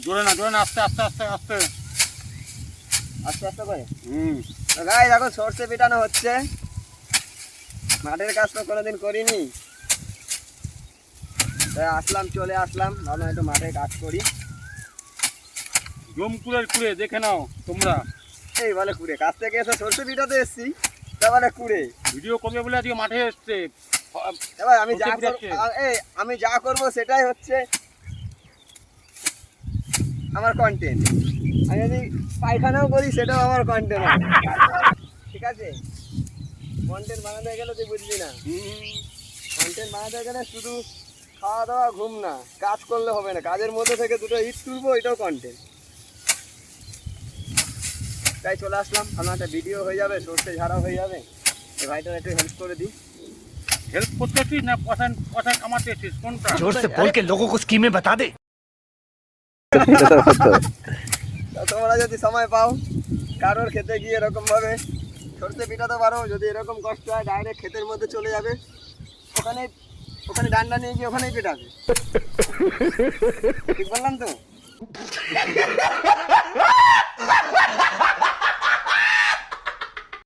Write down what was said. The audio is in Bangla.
জোরে না আস্তে আস্তে আস্তে আস্তে আস্তে আস্তে করে। গাইস এখন সর্ষে পিটানো হচ্ছে। মাঠের কাজ তো কোনোদিন করিনি, তাই চলে আসলাম, ভাবলাম একটু মাঠে কাজ করি। জমকুড়ের কুড়ে দেখে নাও তোমরা। এই বলে কুড়ে, কাছ থেকে এসে সর্ষে পিটাতে এসছি, তা বলে কুড়ে। ভিডিও করবে বলে আজকে মাঠে এসছে। এবার আমি যা করবো সেটাই হচ্ছে আমার কন্টেন্ট। আমি যদি পায়খানাও করি সেটাও আমার কন্টেন্ট, ঠিক আছে? কন্টেন্ট বানাতে গেলে তুই বুঝবি না, কন্টেন্ট বানাতে গেলে শুধু খাওয়া দাওয়া ঘুম না, কাজ করলে হবে না। কাজের মধ্যে থেকে দুটো ইট তুলবো, এটাও কন্টেন্ট। তাই চলে আসলাম, আমার একটা ভিডিও হয়ে যাবে, সর্ষে ঝাড়া হয়ে যাবে। এই ভাইটার একটু হেল্প করে দিই। হেল্প করতেছিস না পয়সা কামাতেছিস কোনটা? जोर से बोल के लोगों को स्कीमें बता दे। তোমরা যদি সময় পাও, কারোর খেতে গিয়ে এরকম ভাবে সর্ষে পিটাতে পারো, যদি এরকম কষ্ট হয় ডাইরেক্ট ক্ষেতের মধ্যে চলে যাবে, ওখানে ডান্ডা নিয়ে গিয়ে ওখানেই পেটাবে। ঠিক বললাম তো?